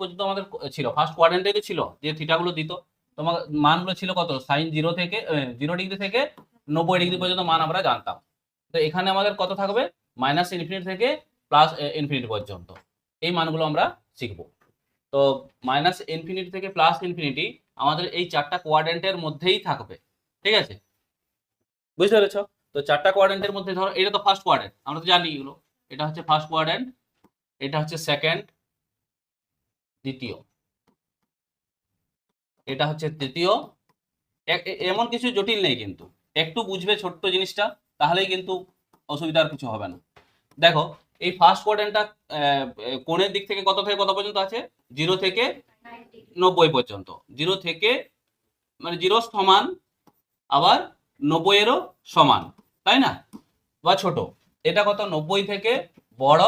পর্যন্ত আমাদের ছিল, ফার্স্ট কোয়াড্রেন্টে ছিল যে থিটাগুলো দিত, তোমার মানগুলো ছিল কত, সাইন 0 থেকে 0 ডিগ্রি থেকে 90 ডিগ্রি পর্যন্ত মান আমরা জানতাম। তো এখানে আমাদের কত থাকবে, মাইনাস ইনফিনিটি থেকে প্লাস ইনফিনিটি পর্যন্ত এই মানগুলো আমরা শিখব। তো মাইনাস ইনফিনিটি থেকে প্লাস ইনফিনিটি আমাদের এই চারটা কোয়াড্রেন্টের মধ্যেই থাকবে, ঠিক আছে, বুঝতে পেরেছ? তো চারটা কোয়াড্রেন্টের মধ্যে ধরো এটা তো ফার্স্ট কোয়াড্রেন্ট, আমরা তো জানি এগুলো, এটা হচ্ছে ফার্স্ট কোয়াড্রেন্ট, এটা হচ্ছে সেকেন্ড দ্বিতীয়, এটা হচ্ছে তৃতীয়। এমন কিছু জটিল নেই, কিন্তু একটু বুঝবে ছোট্ট জিনিসটা, তাহলেই কিন্তু অসুবিধার কিছু হবে না। দেখো এই ফার্স্ট কোয়াড্রেন্টটা কোণের দিক থেকে কত থেকে কত পর্যন্ত আছে, 0 থেকে 90 পর্যন্ত, 0 থেকে মানে 0 সমান, আবার 90 এরও সমান, তাই না, বা ছোট। এটা কত, 90 থেকে বড়,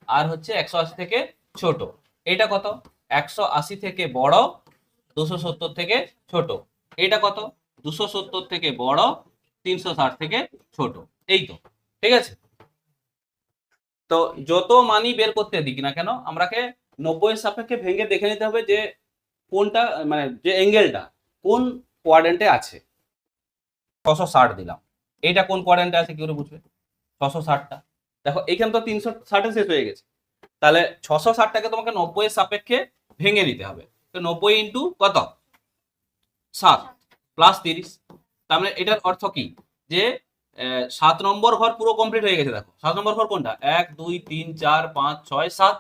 আর হচ্ছে 180 থেকে ছোট। এটা কত, 180 থেকে বড়, 270 থেকে ছোট। এটা কত, 270 থেকে বড়, 360 থেকে ছোট। এই তো, ঠিক আছে। তো যত মানই বের করতে দিক না কেন, আমরাকে 90 এর সাপেক্ষে ভেঙে দেখে নিতে হবে যে কোনটা, মানে যে অ্যাঙ্গেলটা কোন কোয়াড্রেন্টে আছে। 660 দিলাম, এইটা কোন কোয়াড্রেন্টে আছে কি করে বুঝবে, 660টা। দেখো এখানে তো 360 শেষ হয়ে গেছে, তাহলে 660টাকে তোমাকে 90 এর সাপেক্ষে ভেঙে নিতে হবে। তো 90 ইন্টু কত, 7 প্লাস 30। তার মানে এটার অর্থ কি, যে 7 নম্বর ঘর পুরো কমপ্লিট হয়ে গেছে। দেখো 7 নম্বর ঘর কোনটা, 1 2 3 4 5 6 7,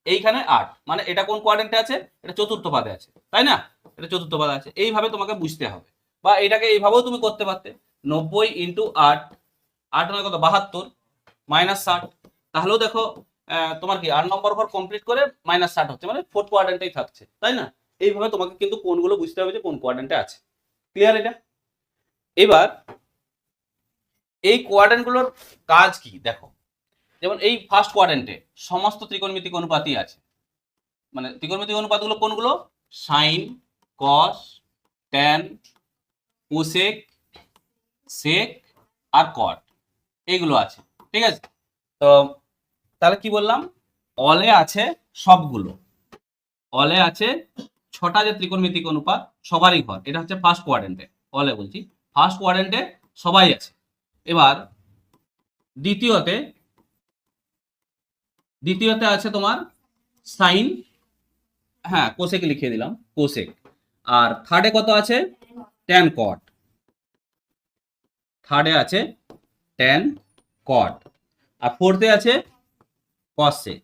এইখানে 8, মানে এটা কোন কোয়াড্রেন্টে আছে, এটা চতুর্থ পাদে আছে, তাই না, এটা চতুর্থ পাদে আছে। এইভাবে তোমাকে বুঝতে হবে, বা এটাকে এইভাবেও তুমি করতে পারতে, 90 ইন্টু 8, 8 নয় কত 72, মাইনাস 60। তাহলেও দেখো তোমার কি 8 নম্বর ঘর কমপ্লিট করে মাইনাস 60 হচ্ছে, মানে ফোর্থ কোয়াড্রেন্টেই থাকছে, তাই না। এইভাবে তোমাকে কিন্তু কোনগুলো বুঝতে হবে যে কোন কোয়াড্রেন্টে আছে। ক্লিয়ার এটা? এবার এই কোয়াড্রেন্টগুলোর কাজ কি দেখো, যেমন এই ফার্স্ট কোয়াড্রেন্টে সমস্ত ত্রিকোণমিতিক অনুপাতই আছে। মানে ত্রিকোণমিতিক অনুপাতগুলো কোনগুলো, সাইন, কস, ট্যান, কোসেক, সেক আর কট, এইগুলো আছে, ঠিক আছে। তো তাহলে কি বললাম, অলে আছে সবগুলো, অলে আছে 6টা যে ত্রিকোণমিতিক অনুপাত সবারই ঘর, এটা হচ্ছে ফার্স্ট কোয়াড্রেন্টে, অলে বলছি ফার্স্ট কোয়াড্রেন্টে সবাই আছে। এবার দ্বিতীয়তে, দ্বিতীয়তে আছে তোমার সাইন, হ্যাঁ কোসেক লিখিয়ে দিলাম, কোসেক। আর থার্ডে কত আছে, ট্যান কট, থার্ডে আছে ট্যান কট। আর ফোর্থে আছে কস সেক,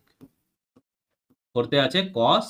ফোর্থে আছে কস